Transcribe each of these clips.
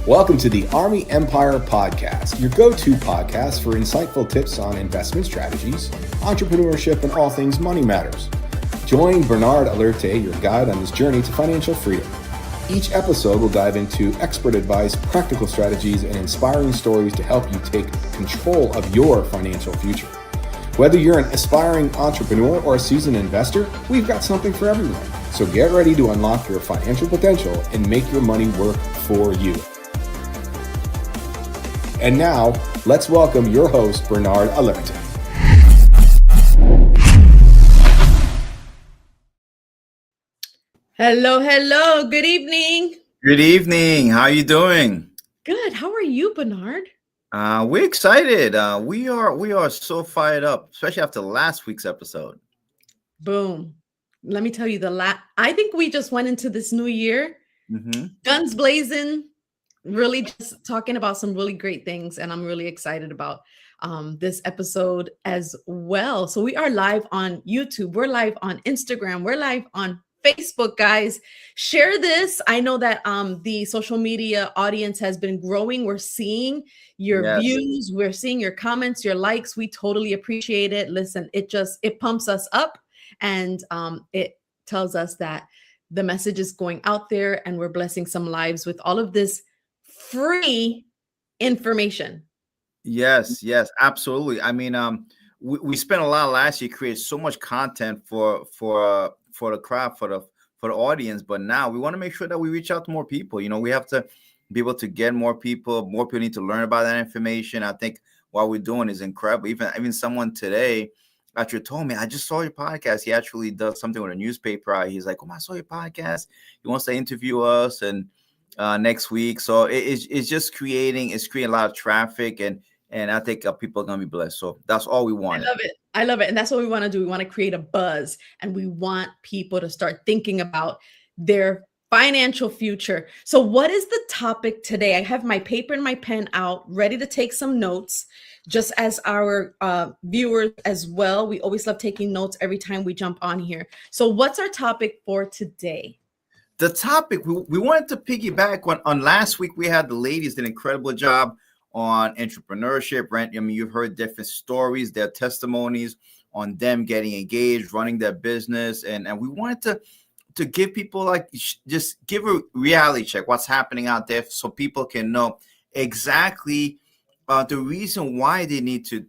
Welcome to the Army Empire Podcast, your go-to podcast for insightful tips on investment strategies, entrepreneurship, and all things money matters. Join Bernard Alerte, your guide on this journey to financial freedom. Each episode will dive into expert advice, practical strategies, and inspiring stories to help you take control of your financial future. Whether you're an aspiring entrepreneur or a seasoned investor, we've got something for everyone. So get ready to unlock your financial potential and make your money work for you. And now, let's welcome your host, Bernard Alerte. Hello. Good evening. Good evening. How are you doing? Good. How are you, Bernard? We're excited. We are so fired up, especially after last week's episode. Boom. Let me tell you, I think we just went into this new year, guns blazing, really just talking about some really great things. And I'm really excited about this episode as well. So we are live on YouTube. We're live on Instagram. We're live on Facebook, guys. Share this. I know that the social media audience has been growing. We're seeing your views. We're seeing your comments, your likes. We totally appreciate it. Listen, it pumps us up, and it tells us that the message is going out there and we're blessing some lives with all of this free information. Yes, absolutely. I mean, we spent a lot last year creating so much content for the crowd, for the audience, but now we want to make sure that we reach out to more people. You know, we have to be able to get more people. More people need to learn about that information. I think what we're doing is incredible. Even someone today actually told me, I just saw your podcast. He actually does something with a newspaper. He's like, I saw your podcast. He wants to interview us and next week. So it's just creating a lot of traffic, and I think people are going to be blessed. So that's all we want. I love it. And that's what we want to do. We want to create a buzz, and we want people to start thinking about their financial future. So what is the topic today? I have my paper and my pen out, ready to take some notes, just as our viewers as well. We always love taking notes every time we jump on here. So what's our topic for today? The topic, we wanted to piggyback on last week. We had the ladies did an incredible job on entrepreneurship, right? I mean, you've heard different stories, their testimonies on them getting engaged, running their business. And we wanted to give people just give a reality check, what's happening out there, so people can know exactly the reason why they need to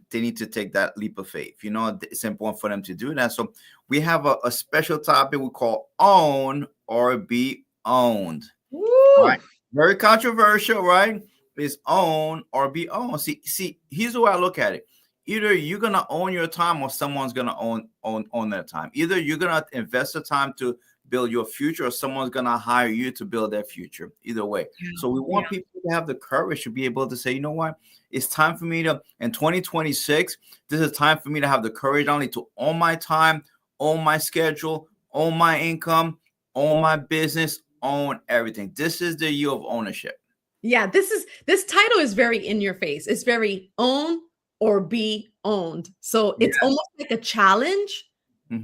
take that leap of faith. You know, it's important for them to do that. So we have a special topic we call own or be owned. Woo! Right? Very controversial, right? Is own or be owned. See, here's the way I look at it. Either you're gonna own your time, or someone's gonna own their time. Either you're gonna invest the time to build your future, or someone's gonna hire you to build their future. Either way. So we want people to have the courage to be able to say, you know what? It's time for me to, in 2026, this is time for me to have the courage not only to own my time, own my schedule, own my income, own my business, own everything. This is the year of ownership. Yeah, this title is very in your face. It's very own or be owned. So it's almost like a challenge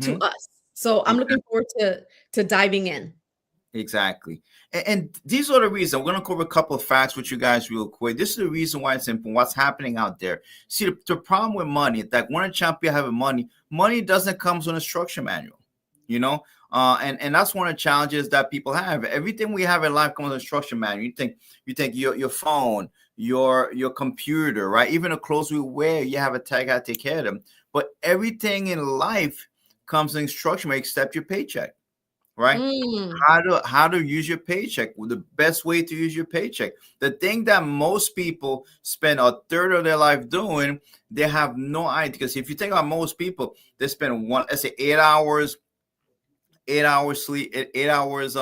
to us. So I'm looking forward to diving in. Exactly. And these are the reasons. I'm going to cover a couple of facts with you guys real quick. This is the reason why it's important, what's happening out there. See, the problem with money, that when a champion having money doesn't come with an instruction manual, you know? And that's one of the challenges that people have. Everything we have in life comes with an instruction manual. You think your phone, your computer, right? Even the clothes we wear, you have a tag, how to take care of them. But everything in life comes with instruction manual except your paycheck. Right? How to use your paycheck, the best way to use your paycheck. The thing that most people spend a third of their life doing, they have no idea. Because if you think about most people, they spend 8 hours sleep, 8 hours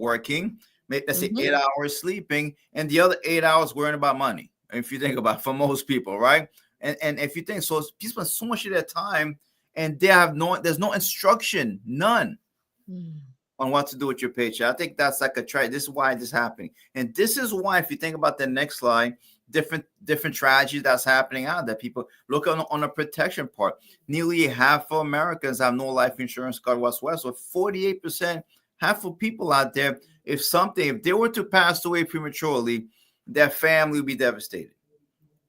working, let's say 8 hours sleeping, and the other 8 hours worrying about money. If you think about it, for most people, right? And if you think so, people spend so much of their time, and there's no instruction, none. On what to do with your paycheck. I think that's like a try. This is why this is happening. And this is why, if you think about the next slide, different tragedies that's happening out there. People look on the protection part. Nearly half of Americans have no life insurance card whatsoever. So 48%, half of people out there, if they were to pass away prematurely, their family will be devastated.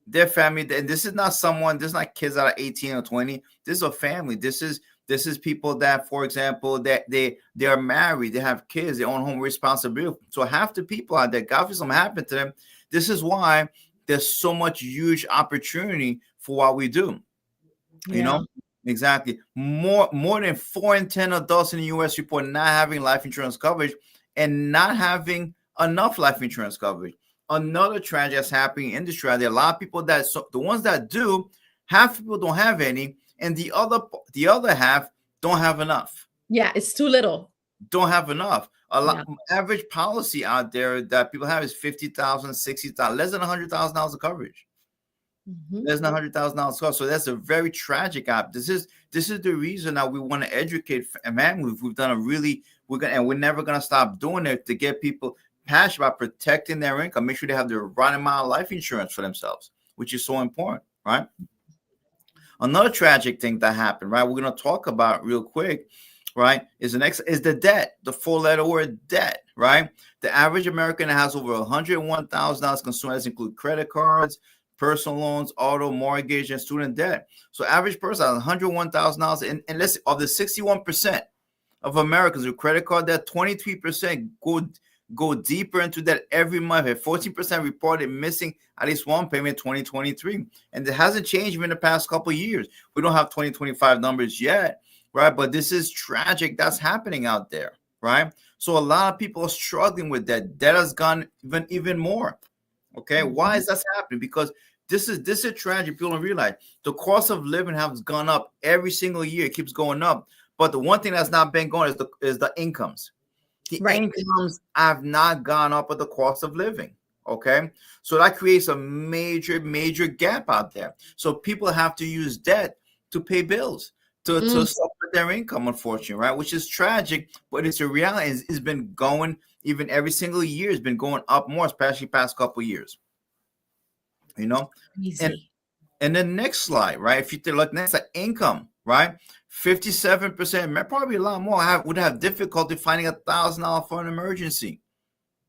Their family, and this is not someone, this is not kids that are 18 or 20. This is a family. This is people that, for example, that they are married, they have kids, they own home responsibility. So half the people out there, God forbid something happened to them. This is why there's so much huge opportunity for what we do. You know, exactly. More than 4 in 10 adults in the U.S. report not having life insurance coverage and not having enough life insurance coverage. Another tragedy that's happening in the industry. There are a lot of people that, so the ones that do, half people don't have any, and the other half don't have enough. Yeah, it's too little. Don't have enough. Average policy out there that people have is $50,000, $60,000, less than $100,000 of coverage. Less than $100,000. So that's a very tragic app. This is the reason that we want to educate families. We've done we're never gonna stop doing it to get people passionate about protecting their income. Make sure they have the right amount of life insurance for themselves, which is so important, right? Another tragic thing that happened, right? We're gonna talk about real quick, right? Is the debt, the 4-letter word debt, right? The average American has over $101,000 consumers, include credit cards, personal loans, auto, mortgage, and student debt. So average person has $101,000, and let's of the 61% of Americans with credit card debt, 23% go deeper into that every month. And 14% reported missing at least one payment in 2023, and it hasn't changed in the past couple of years. We don't have 2025 numbers yet, right? But this is tragic. That's happening out there, right? So a lot of people are struggling with that. Debt has gone even more. Okay, why is that happening? Because this is a tragedy. People don't realize the cost of living has gone up every single year. It keeps going up. But the one thing that's not been going is the incomes. The incomes have not gone up with the cost of living. Okay, so that creates a major gap out there. So people have to use debt to pay bills, to support their income, unfortunately, right? Which is tragic, but it's a reality. It's been going, even every single year, it's been going up more, especially past couple of years. You know, and the next slide, right? If you look next at income, right? 57%, probably a lot more, would have difficulty finding $1,000 for an emergency.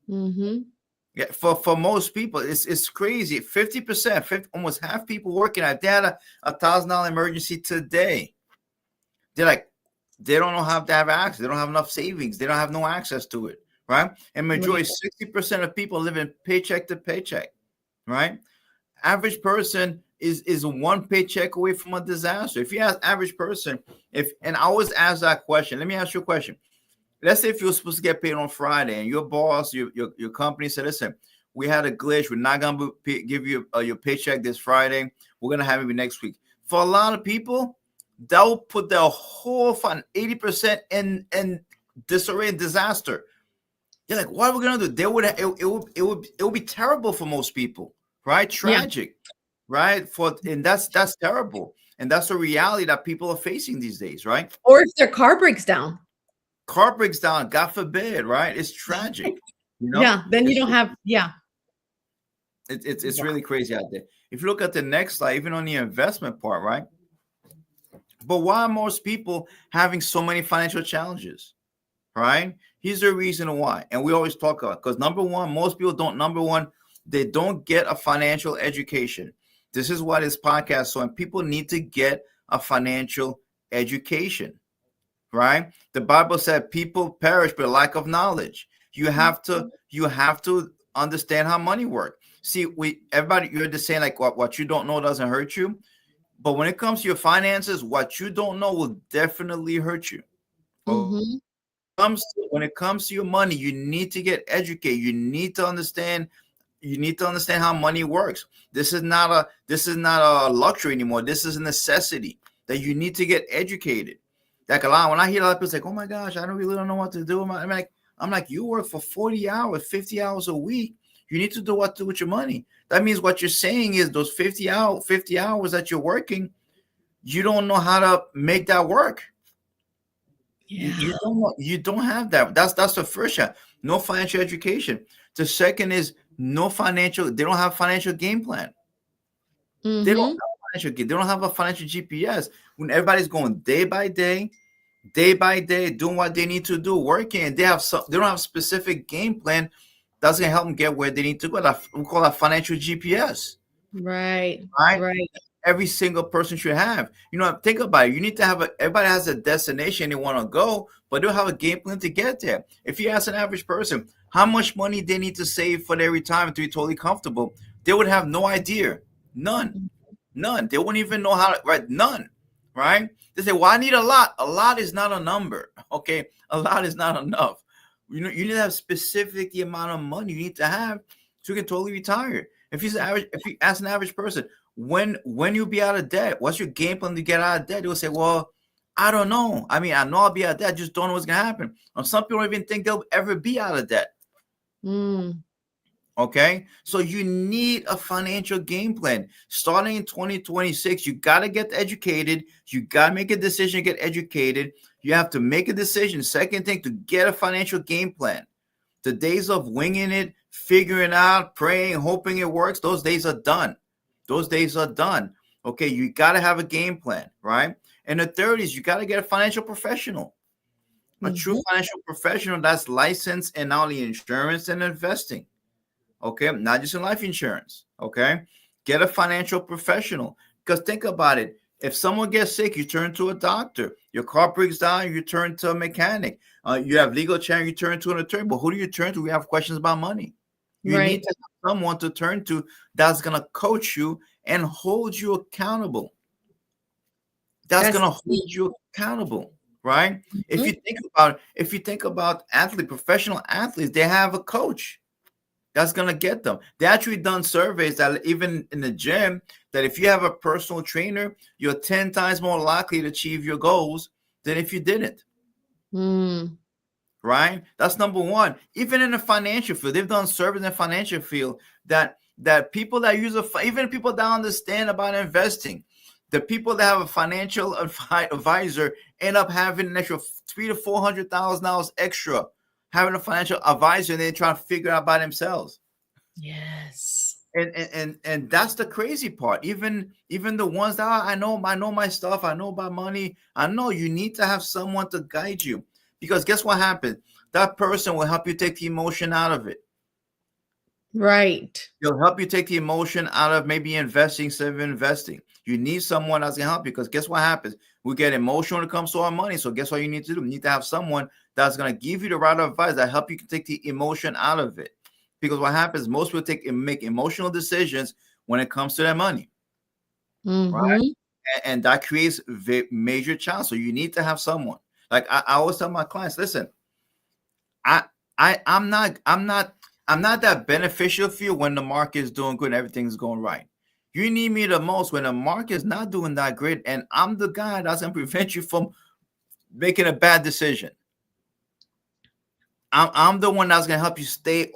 Yeah, for most people, it's crazy. 50%, almost half people working at, they had a $1,000 emergency today. They're like, they don't know how to have access. They don't have enough savings. They don't have no access to it, right? And majority, 60% of people live in paycheck to paycheck, right? Average person is one paycheck away from a disaster. If you ask average person, and I always ask that question, let me ask you a question. Let's say if you're supposed to get paid on Friday and your boss, your company said, listen, we had a glitch. We're not going to give you your paycheck this Friday. We're going to have it next week. For a lot of people, that will put their whole fund 80% in disarray and disaster. They're like, what are we going to do? It would be terrible for most people, right? Tragic, right? And that's terrible. And that's the reality that people are facing these days, right? Or if their car breaks down. God forbid, right? It's tragic. You know? Yeah, then you don't have, It's really crazy out there. If you look at the next slide, even on the investment part, right? But why are most people having so many financial challenges, right? Here's the reason why. And we always talk about, because most people they don't get a financial education. This is why this podcast, so and people need to get a financial education, right? The Bible said people perish by lack of knowledge. You have to understand how money works. See, everybody, you're just saying like what you don't know doesn't hurt you. But when it comes to your finances, what you don't know will definitely hurt you. When it comes to your money, you need to get educated. You need to understand how money works. This is not a luxury anymore. This is a necessity that you need to get educated. Like when I hear a lot of people say, "Oh my gosh, I don't know what to do." I'm like, you work for 40 hours, 50 hours a week. You need to do what to do with your money. That means what you're saying is those 50 hours that you're working, you don't know how to make that work. You don't have that. That's the first shot. No financial education. The second is they don't have financial game plan. They don't have financial game. They don't have a financial GPS. When everybody's going day by day, doing what they need to do, working, and they don't have specific game plan That's going to help them get where they need to go. We call that financial GPS. Right. Right? Right. Every single person should have. Think about it. You need to have everybody has a destination they want to go, but they'll have a game plan to get there. If you ask an average person how much money they need to save for their retirement to be totally comfortable, they would have no idea. None. They wouldn't even know how to, right? None. Right? They say, well, I need a lot. A lot is not a number. Okay. A lot is not enough. You need to have specific the amount of money you need to have so you can totally retire. If you ask an average person, when you'll be out of debt, what's your game plan to get out of debt? They will say, well, I don't know. I mean, I know I'll be out of debt. I just don't know what's going to happen. And some people don't even think they'll ever be out of debt. Okay. So you need a financial game plan. Starting in 2026, you got to get educated. You got to make a decision to get educated. You have to make a decision. Second thing, to get a financial game plan. The days of winging it, figuring out, praying, hoping it works, those days are done. Those days are done. Okay, you got to have a game plan, right? And the third is you got to get a financial professional, a true financial professional that's licensed in not only insurance and investing, okay, not just in life insurance, okay? Get a financial professional, because think about it. If someone gets sick, you turn to a doctor. Your car breaks down, you turn to a mechanic. You have legal challenge, you turn to an attorney. But who do you turn to? We have questions about money. You need to have someone to turn to that's going to coach you and hold you accountable. That's going to hold you accountable, right? If you think about professional athletes, they have a coach that's going to get them. They actually done surveys that even in the gym, that if you have a personal trainer, you're 10 times more likely to achieve your goals than if you didn't. Right? That's number one. Even in the financial field, they've done surveys in the financial field that people that use even people that understand about investing, the people that have a financial advisor end up having an extra $300,000 to $400,000 extra, having a financial advisor, and they're trying to figure it out by themselves. Yes. And that's the crazy part. Even the ones that I know my stuff, I know about money. I know you need to have someone to guide you. Because guess what happens? That person will help you take the emotion out of it. Right. They'll help you take the emotion out of maybe investing instead of investing. You need someone that's going to help you, because guess what happens? We get emotional when it comes to our money. So guess what you need to do? You need to have someone that's going to give you the right advice that help you take the emotion out of it. Because what happens, most people make emotional decisions when it comes to their money. Right? And that creates major challenge. So you need to have someone. Like I always tell my clients, listen, I'm not that beneficial for you when the market is doing good and everything's going right. You need me the most when the market is not doing that great, and I'm the guy that's going to prevent you from making a bad decision. I'm the one that's going to help you stay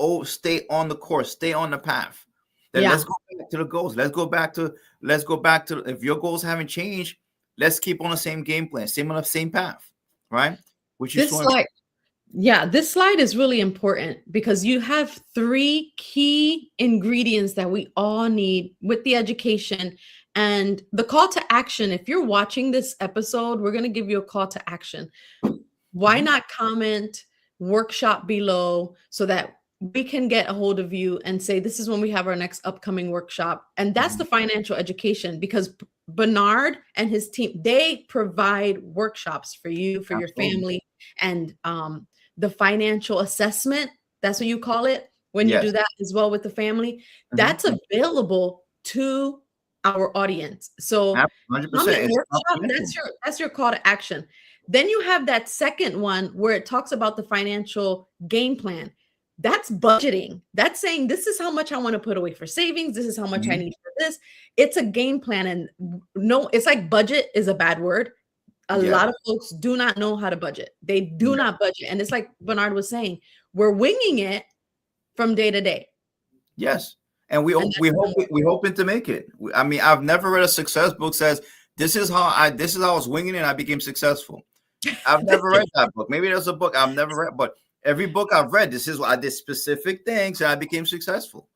on the course, stay on the path. Then let's go back to the goals. Let's go back to if your goals haven't changed, let's keep on the same game plan, on the same path. Right? This slide is really important, because you have 3 key ingredients that we all need with the education and the call to action. If you're watching this episode, we're going to give you a call to action. Why not comment workshop below so that we can get a hold of you and say, this is when we have our next upcoming workshop. And that's the financial education, because Bernard and his team, they provide workshops for you, for your family, and the financial assessment, that's what you call it, when you do that as well with the family, that's available to our audience. So 100%. That's your call to action. Then you have that second one where it talks about the financial game plan. That's budgeting. That's saying, this is how much I want to put away for savings. This is how much I need for this. It's a game plan. And no, it's like budget is a bad word. A lot of folks do not know how to budget. They do not budget. And it's like Bernard was saying, we're winging it from day to day. Yes. And we hoping to make it. I mean, I've never read a success book says, this is how I was winging it and I became successful. I've never read that book. Maybe there's a book I've never read, but every book I've read, this is what I did specific things and I became successful,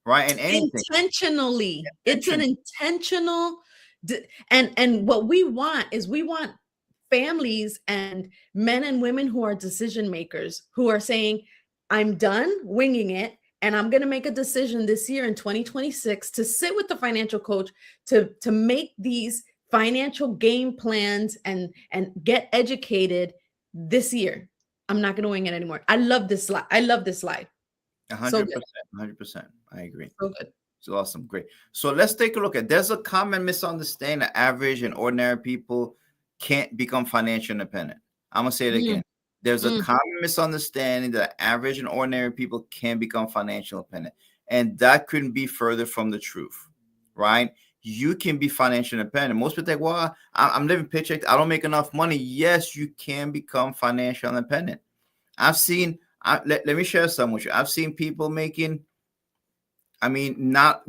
right? And anything intentionally, it's an intentional. And what we want is families and men and women who are decision makers, who are saying, I'm done winging it. And I'm going to make a decision this year in 2026 to sit with the financial coach to make these financial game plans and get educated this year. I'm not going to wing it anymore. I love this slide. I love this slide. 100%. 100%. I agree. So good. So awesome. Great. So let's take a look at, there's a common misunderstanding that average and ordinary people can't become financially independent. I'm going to say it again. There's a common misunderstanding that average and ordinary people can become financially independent. And that couldn't be further from the truth, right? You can be financially independent. Most people think, well, I'm living paycheck. I don't make enough money. Yes, you can become financially independent. Let me share some with you. I've seen people making, not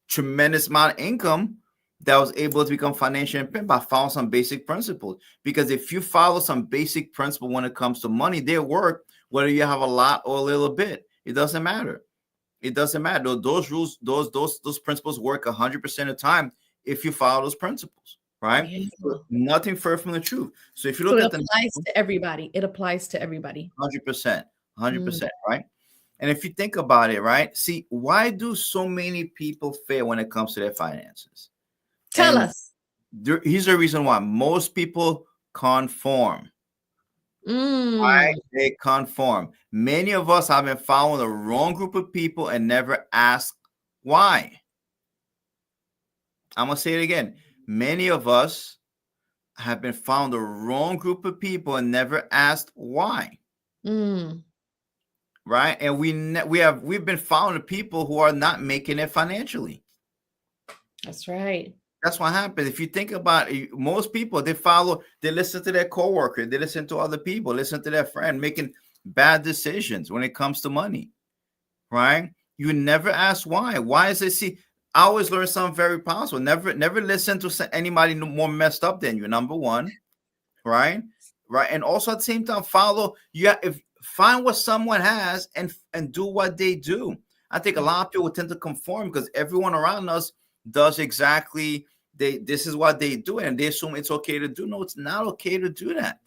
tremendous amount of income that was able to become financially independent by following some basic principles. Because if you follow some basic principle when it comes to money, they work, whether you have a lot or a little bit. It doesn't matter. It doesn't matter. Those rules, those principles work 100% of the time if you follow those principles, right? Yeah. So nothing further from the truth. So if you look at it applies to everybody. It applies to everybody. 100%, right? And if you think about it, right? See, why do so many people fail when it comes to their finances? Tell us. Here's the reason why. Most people conform. Right? They conform. Many of us have been following the wrong group of people and never asked why. I'm going to say it again. Many of us have been following the wrong group of people and never asked why. Right? And we've been following the people who are not making it financially. That's right. That's what happens. If you think about it, most people, they listen to their coworker, they listen to other people, listen to their friend, making bad decisions when it comes to money, right? You never ask why. Why is it? See, I always learn something very powerful. Never listen to anybody more messed up than you. Number one, right? And also at the same time, find what someone has and do what they do. I think a lot of people tend to conform because everyone around us does exactly this is what they do, and they assume it's okay to do. No, it's not okay to do that,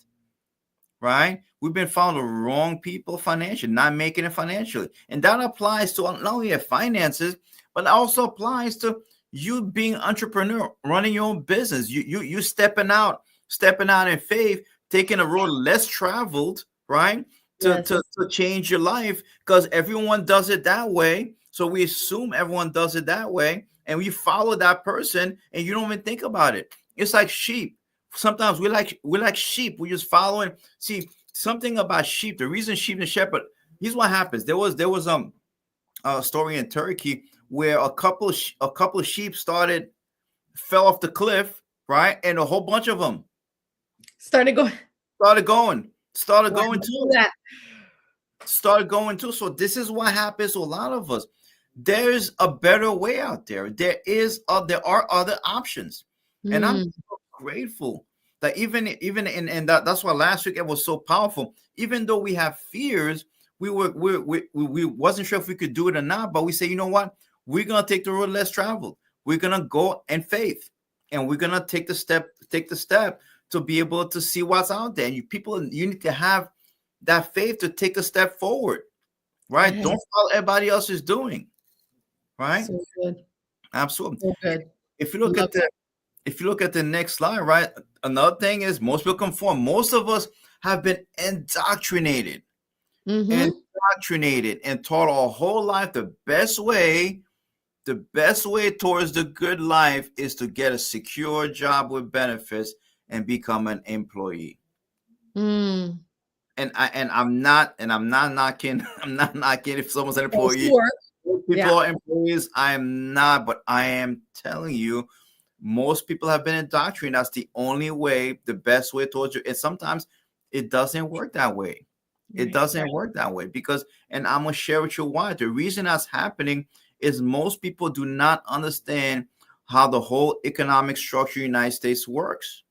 right? We've been following the wrong people financially, not making it financially, and that applies to not only your finances, but it also applies to you being an entrepreneur, running your own business. You stepping out in faith, taking a road less traveled, right? To change your life, because everyone does it that way. So we assume everyone does it that way, and we follow that person, and you don't even think about it. It's like sheep. Sometimes we're like sheep. We're just following. See, something about sheep. The reason sheep and shepherd. Here's what happens. There was a story in Turkey where a couple of sheep fell off the cliff, right, and a whole bunch of them started going too. So this is what happens to a lot of us. There's a better way out there. There are other options, and I'm so grateful that even in that's why last week it was so powerful. Even though we have fears, we wasn't sure if we could do it or not, but we say, you know what, we're gonna take the road less traveled. We're gonna go in faith, and we're gonna take the step to be able to see what's out there. And you need to have that faith to take a step forward, right? Yes. Don't follow everybody else is doing, right? So good. Absolutely. So good. If you look at the next slide, right? Another thing is most people conform. Most of us have been indoctrinated and taught our whole life the best way towards the good life is to get a secure job with benefits and become an employee. And I'm not knocking if someone's an employee. Sure. People are employees. I am not, but I am telling you, most people have been indoctrinated. That's the only way, the best way towards you. And sometimes it doesn't work that way. It doesn't work that way because, and I'm gonna share with you why. The reason that's happening is most people do not understand how the whole economic structure of the United States works.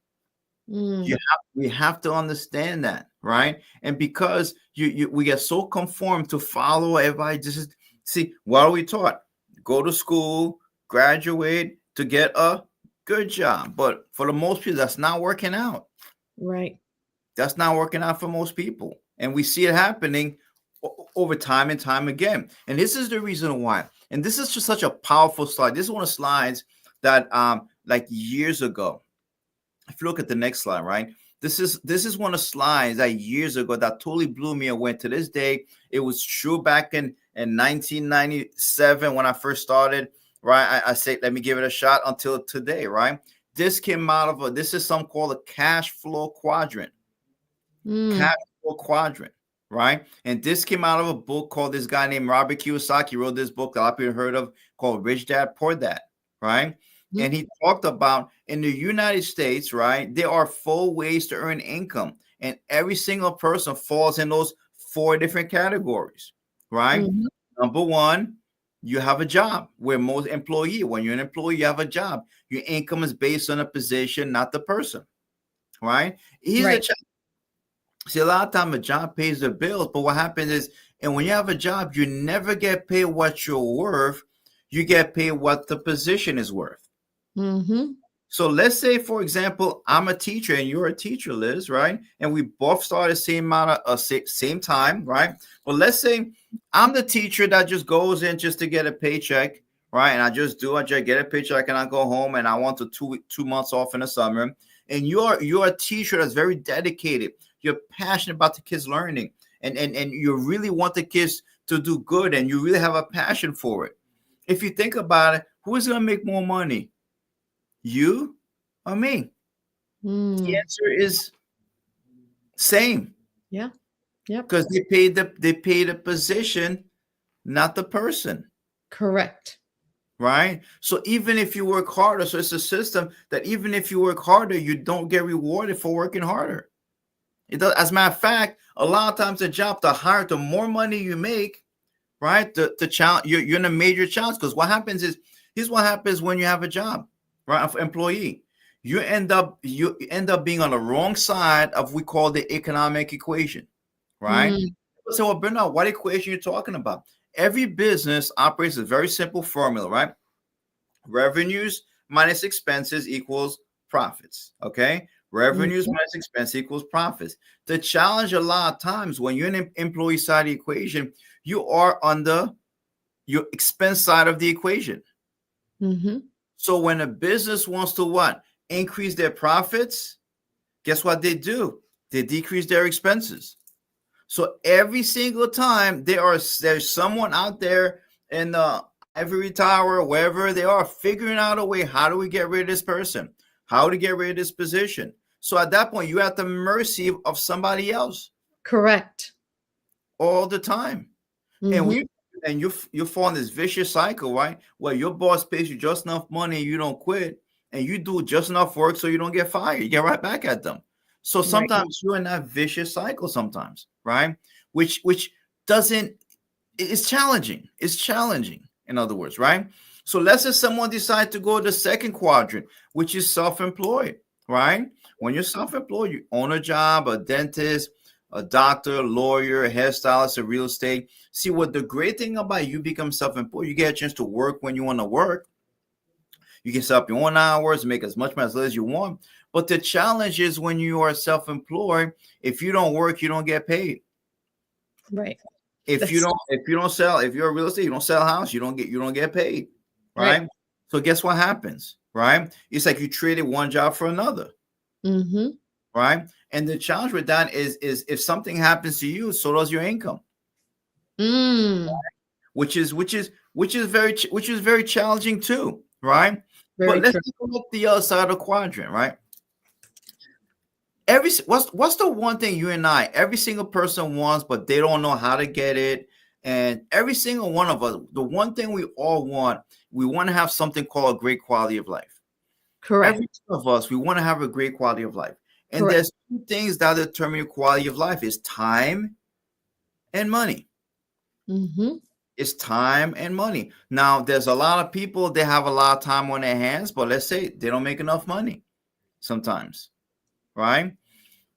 We have to understand that, right? And because we get so conformed to follow everybody, see, what are we taught? Go to school, graduate to get a good job. But for the most people, that's not working out. Right. That's not working out for most people. And we see it happening over time and time again. And this is the reason why. And this is just such a powerful slide. This is one of the slides that like years ago. If you look at the next slide, right? This is one of the slides that years ago that totally blew me away. To this day, it was true back in 1997 when I first started, right? I say, let me give it a shot until today, right? This came out of this is something called a cash flow quadrant. Cash flow quadrant, right? And this came out of a book called, this guy named Robert Kiyosaki wrote this book that a lot of people heard of called Rich Dad Poor Dad, right? And he talked about in the United States, right, there are 4 ways to earn income. And every single person falls in those 4 different categories, right? Number 1, you have a job. Where most employee, when you're an employee, you have a job. Your income is based on a position, not the person, right? See, a lot of time a job pays the bills, but what happens is, and when you have a job, you never get paid what you're worth. You get paid what the position is worth. So let's say, for example, I'm a teacher and you're a teacher, Liz, right? And we both started same time, right? Well, let's say I'm the teacher that just goes in just to get a paycheck, right? And I just get a paycheck and I go home and I want to 2 months off in the summer. And you're a teacher that's very dedicated. You're passionate about the kids learning, and you really want the kids to do good, and you really have a passion for it. If you think about it, who is going to make more money? You or me? The answer is same. Yeah. Yeah. Because they paid the position, not the person. Correct. Right? So even if you work harder, so it's a system that even if you work harder, you don't get rewarded for working harder. It does. As a matter of fact, a lot of times the job, the higher, the more money you make, right? The challenge, you're in a major challenge, because what happens is, here's what happens when you have a job, right? Employee, you end up being on the wrong side of we call the economic equation, right? So, well, Bernard, what equation you're talking about? Every business operates a very simple formula, right? Revenues minus expenses equals profits. Okay. Revenues minus expense equals profits. The challenge a lot of times when you're in an employee side of the equation, you are on your expense side of the equation. So when a business wants to what? Increase their profits, guess what they do? They decrease their expenses. So every single time there's someone out there in the ivory tower, wherever they are, figuring out a way, how do we get rid of this person? How to get rid of this position? So at that point, you're at the mercy of somebody else. Correct. All the time. And you fall in this vicious cycle, right? Where your boss pays you just enough money, you don't quit, and you do just enough work so you don't get fired. You get right back at them. So sometimes you're in that vicious cycle sometimes, right? Which doesn't, it's challenging. It's challenging, in other words, right? So let's say someone decides to go to the second quadrant, which is self-employed, right? When you're self-employed, you own a job, a dentist, a doctor, a lawyer, a hairstylist, a real estate. See, what the great thing about you become self-employed, you get a chance to work when you want to work. You can set up your own hours, make as much money as you want. But the challenge is when you are self-employed, if you don't work, you don't get paid. Right. If you're a real estate, you don't sell a house, you don't get paid. Right? So guess what happens? Right? It's like you traded one job for another. Right? And the challenge with that is if something happens to you, so does your income. Which is very challenging too, right? But let's take a look at the other side of the quadrant, right? What's the one thing you and I, every single person wants, but they don't know how to get it. And every single one of us, the one thing we all want, we want to have something called a great quality of life. Correct. Every one of us, we want to have a great quality of life. And there's 2 things that determine your quality of life is time and money. It's time and money. Now, there's a lot of people, they have a lot of time on their hands, but let's say they don't make enough money sometimes, right?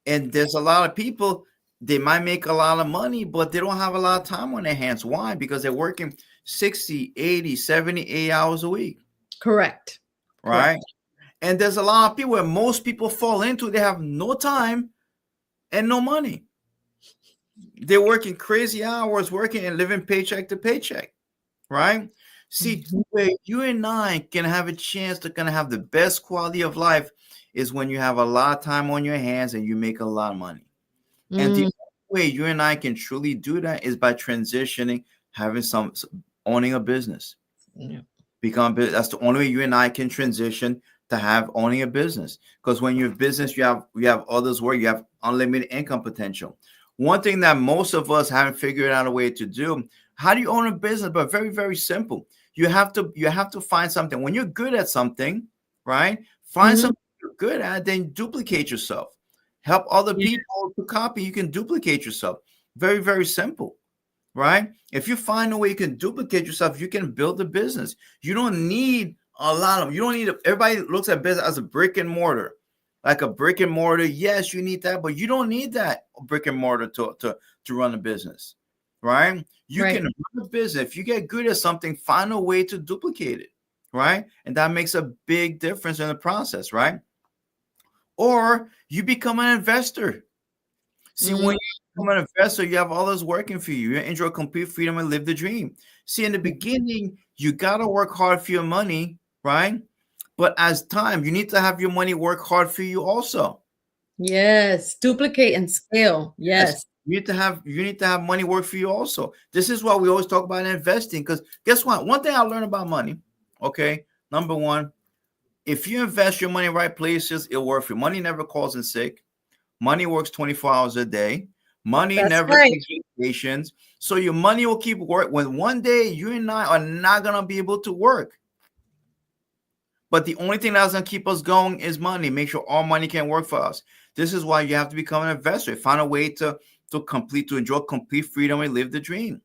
And there's a lot of people, they might make a lot of money, but they don't have a lot of time on their hands. Why? Because they're working 60, 80, 70, 80 hours a week. Correct. Right? Correct. And there's a lot of people where most people fall into, they have no time and no money. They're working crazy hours, working and living paycheck to paycheck, right? See, where you and I can have a chance to kind of have the best quality of life is when you have a lot of time on your hands and you make a lot of money. And the way you and I can truly do that is by transitioning, having owning a business. Yeah. That's the only way you and I can transition to have owning a business. Because when you have business, you have others work, you have unlimited income potential. One thing that most of us haven't figured out a way to do, how do you own a business? But very, very simple. You have to find something. When you're good at something, right? Find something you're good at, then duplicate yourself. Help other people to copy. You can duplicate yourself. Very, very simple, right? If you find a way you can duplicate yourself, you can build a business. You don't need a lot of them. You don't need everybody looks at business as a brick and mortar. Like a brick and mortar, yes, you need that, but you don't need that brick and mortar to run a business, right? You can run a business. If you get good at something, find a way to duplicate it, right? And that makes a big difference in the process, right? Or you become an investor. See, when you become an investor, you have others working for you. You enjoy complete freedom and live the dream. See, in the beginning, you got to work hard for your money, right? But as time, you need to have your money work hard for you also. Yes, duplicate and scale. Yes. You need to have money work for you also. This is why we always talk about investing. Because guess what? One thing I learned about money, okay, number one, if you invest your money in right places, it'll work for you. Money never calls in sick. Money works 24 hours a day. Money never takes vacations. So your money will keep working. When one day you and I are not going to be able to work. But the only thing that's going to keep us going is money. Make sure all money can work for us. This is why you have to become an investor. Find a way to enjoy complete freedom and live the dream.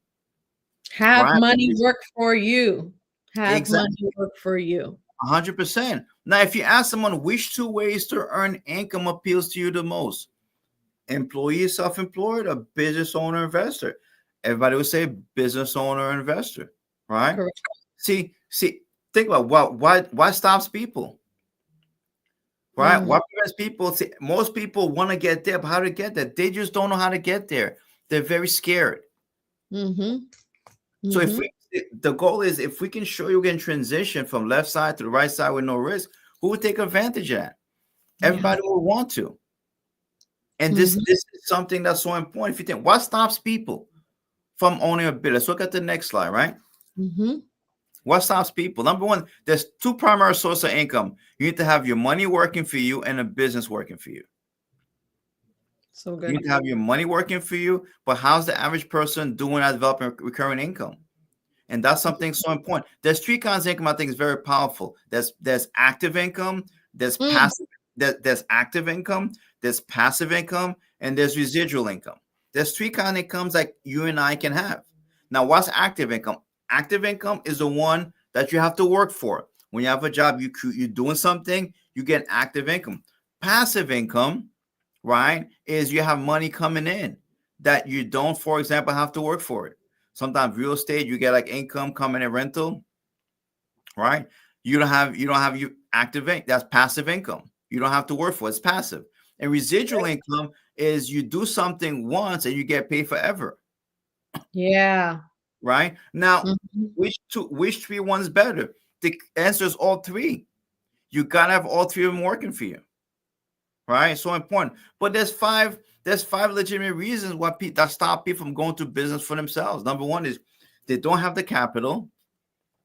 Have money work for you. Have money work for you. 100%. Now, if you ask someone which two ways to earn income appeals to you the most, employee, self-employed, or business owner, investor, everybody would say business owner, investor, right? Correct. See, think about why stops people, right? What prevents people? See, most people want to get there, but how to get there? They just don't know how to get there. They're very scared. So the goal is, if we can show you can transition from left side to the right side with no risk, who would take advantage of that? Everybody will want to. And this is something that's so important. If you think, what stops people from owning a business? Let's look at the next slide, right? What stops people? Number one, there's two primary sources of income. You need to have your money working for you and a business working for you. So good. You need to have your money working for you, but how's the average person doing at developing recurring income? And that's something so important. There's three kinds of income I think is very powerful. There's active income, there's passive, there's active income, there's passive income, and there's residual income. There's three kinds of incomes like you and I can have. Now, what's active income? Active income is the one that you have to work for. When you have a job, you're doing something, you get active income. Passive income, right, is you have money coming in that you don't, for example, have to work for it. Sometimes real estate, you get like income coming in rental, right? You don't have you active income. That's passive income. You don't have to work for it. It's passive. And residual income is you do something once and you get paid forever. Yeah. Right now, which three ones better? The answer is all three. You gotta have all three of them working for you, right? So important. But there's five legitimate reasons why that stop people from going to business for themselves. Number one is they don't have the capital.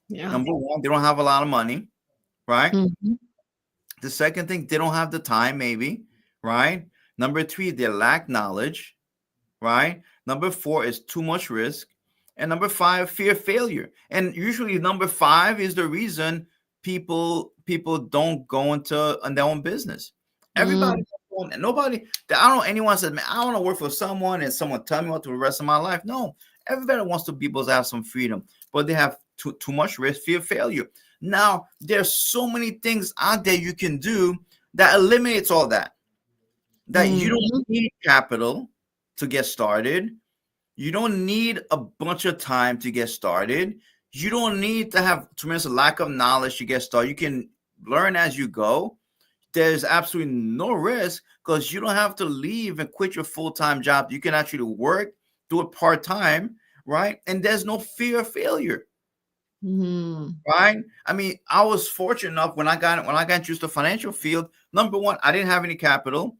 Yeah. Number one, they don't have a lot of money, right? The second thing, they don't have the time, maybe, right? Number three, they lack knowledge, right? Number four is too much risk. And number five, fear of failure. And usually number five is the reason people don't go into their own business. Everybody, nobody, I don't know anyone says, man, I want to work for someone and someone tell me what to do the rest of my life. No, everybody wants to be able to have some freedom, but they have too much risk, fear of failure. Now, there's so many things out there you can do that eliminates all that. That you don't need capital to get started. You don't need a bunch of time to get started. You don't need to have tremendous lack of knowledge to get started. You can learn as you go. there's absolutely no risk because you don't have to leave and quit your full-time job. You can actually work, do it part-time, right? And there's no fear of failure. Right? I mean, I was fortunate enough when I got into the financial field. Number one, I didn't have any capital.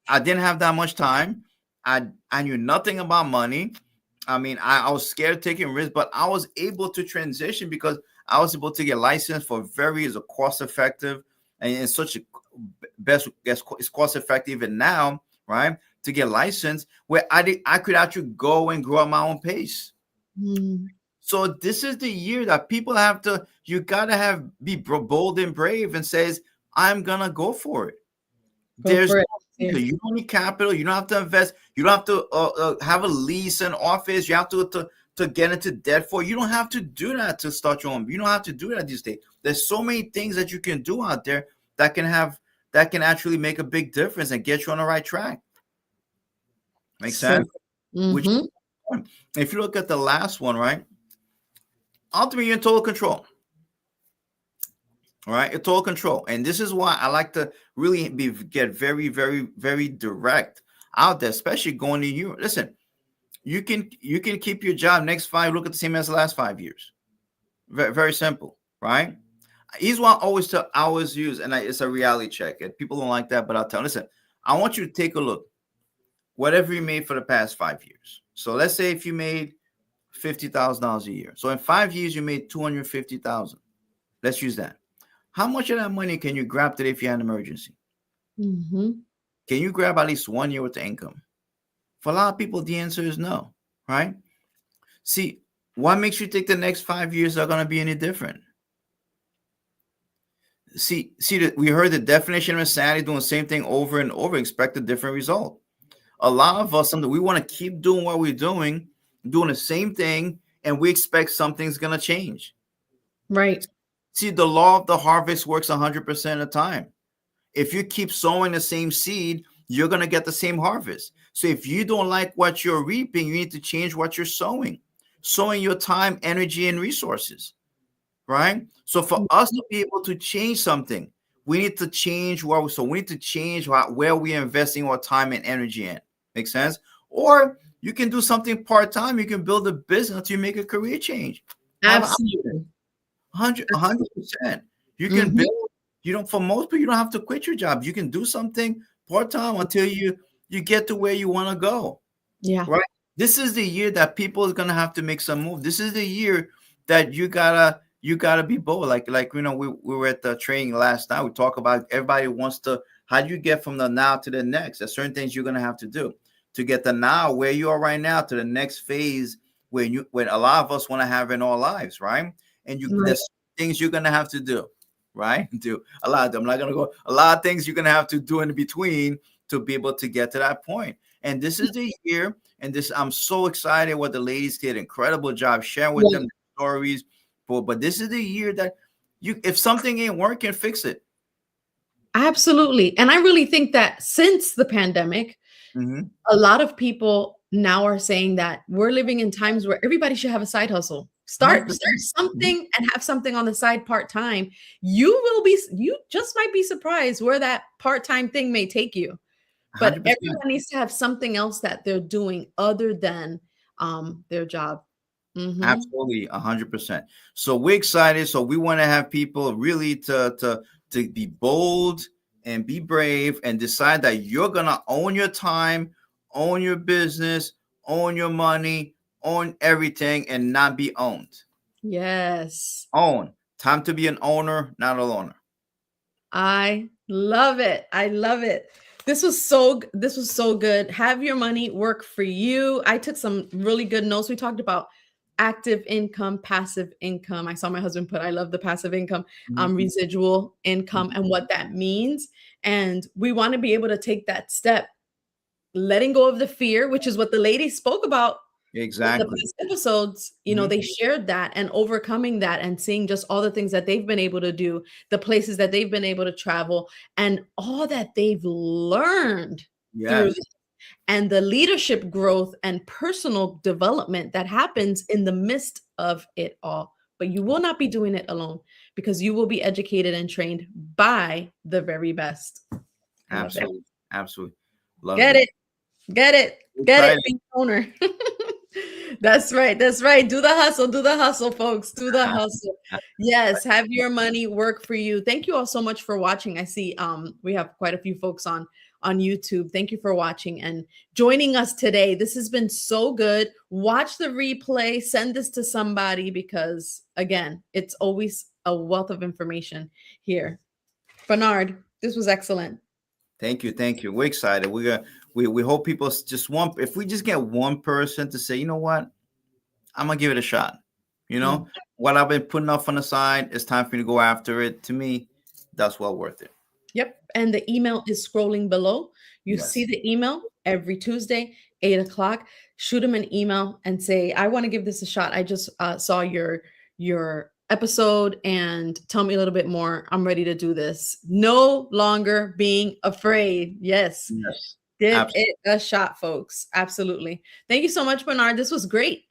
I didn't have that much time. I knew nothing about money. I mean, I was scared of taking risks, but I was able to transition because I was able to get licensed for is a cost effective, and it's such a it's cost effective even now, right? To get licensed where I could actually go and grow at my own pace. So this is the year that people you gotta be bold and brave and says, I'm gonna go for it. You don't need capital. You don't have to invest. You don't have to have a lease an office. You have to get into debt for. You don't have to do that to start your own. You don't have to do that these days. There's so many things that you can do out there that can actually make a big difference and get you on the right track. Makes sense? Which, if you look at the last one, right? Ultimately, you're in total control. All right, in total control. And this is why I like to really get very, very, very direct out there, especially going to you. Listen, you can keep your job next 5, look at the same as the last 5 years. Very, very simple, right? Here's what I always use, and it's a reality check. And people don't like that, but I'll tell them, listen, I want you to take a look. Whatever you made for the past 5 years. So let's say if you made $50,000 a year. So in 5 years, you made $250,000. Let's use that. How much of that money can you grab today if you had an emergency? Can you grab at least 1 year worth of income? For a lot of people, the answer is no, right? See, what makes you think the next 5 years are going to be any different? See, we heard the definition of insanity, doing the same thing over and over, expect a different result. A lot of us, we want to keep doing what we're doing the same thing, and we expect something's going to change. Right. See, the law of the harvest works 100% of the time. If you keep sowing the same seed, you're going to get the same harvest. So if you don't like what you're reaping, you need to change what you're sowing your time, energy, and resources, right? So for us to be able to change something, we need to change we need to change where we're investing our time and energy in. Make sense? Or you can do something part-time. You can build a business until you make a career change. Absolutely. 100%. You can build, for most people, you don't have to quit your job. You can do something part-time until you get to where you want to go. Yeah. Right. This is the year that people are going to have to make some move. This is the year that you gotta be bold. Like, we were at the training last night. We talk about everybody wants to, how do you get from the now to the next? There's certain things you're going to have to do to get the now where you are right now to the next phase when a lot of us want to have in our lives. Right. And there's things you're going to have to do, right? Do a lot of them. I'm not going to go. A lot of things you're going to have to do in between to be able to get to that point. And this is the year. And I'm so excited what the ladies did. Incredible job sharing with them the stories. But this is the year that if something ain't working, fix it. Absolutely. And I really think that since the pandemic, a lot of people now are saying that we're living in times where everybody should have a side hustle. Start something and have something on the side part-time. You just might be surprised where that part-time thing may take you. But 100%. Everyone needs to have something else that they're doing other than their job. Absolutely, 100%. So we're excited. So we want to have people really to be bold and be brave and decide that you're gonna own your time, own your business, own your money, own everything, and not be owned. Yes. Own. Time to be an owner, not a loner. I love it. I love it. This was so good. Have your money work for you. I took some really good notes. We talked about active income, passive income. I saw my husband put, I love the passive income, residual income and what that means. And we want to be able to take that step, letting go of the fear, which is what the ladies spoke about. Exactly. In the past episodes, they shared that and overcoming that and seeing just all the things that they've been able to do, the places that they've been able to travel, and all that they've learned through this, and the leadership growth and personal development that happens in the midst of it all. but you will not be doing it alone because you will be educated and trained by the very best. Absolutely. Absolutely. Love Get it. Get it. Get it, being owner. That's right. That's right. Do the hustle. Do the hustle, folks. Do the hustle. Yes. Have your money work for you. Thank you all so much for watching. I see we have quite a few folks on YouTube. Thank you for watching and joining us today. This has been so good. Watch the replay. Send this to somebody because, again, it's always a wealth of information here. Bernard, this was excellent. Thank you. Thank you. We're excited. We hope people if we just get one person to say, you know what, I'm going to give it a shot. You know, what I've been putting off on the side, it's time for me to go after it. To me, that's well worth it. Yep. And the email is scrolling below. You see the email every Tuesday, 8 o'clock. Shoot them an email and say, I want to give this a shot. I just saw your episode and tell me a little bit more. I'm ready to do this. No longer being afraid. Yes. Give it a shot, folks. Absolutely. Thank you so much, Bernard. This was great.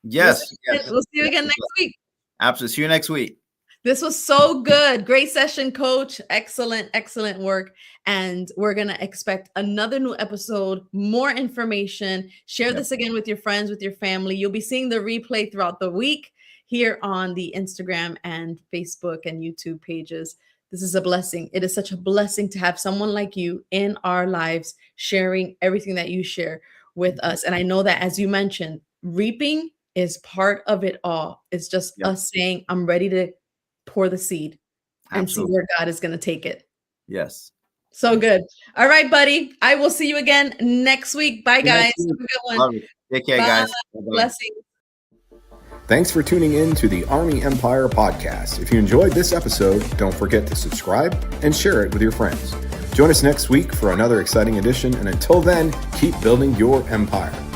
Yes. We'll see you again next week. Absolutely. See you next week. This was so good. Great session, coach. Excellent, excellent work. And we're going to expect another new episode, more information. Share this again with your friends, with your family. You'll be seeing the replay throughout the week here on the Instagram and Facebook and YouTube pages. This is a blessing. It is such a blessing to have someone like you in our lives, sharing everything that you share with us. And I know that, as you mentioned, reaping is part of it all. It's just us saying, I'm ready to pour the seed and see where God is going to take it. Yes. So good. All right, buddy. I will see you again next week. Bye, guys. Have a good one. Love it. Take care, guys. Bye-bye. Blessings. Thanks for tuning in to the Army Empire podcast. If you enjoyed this episode, don't forget to subscribe and share it with your friends. Join us next week for another exciting edition. And until then, keep building your empire.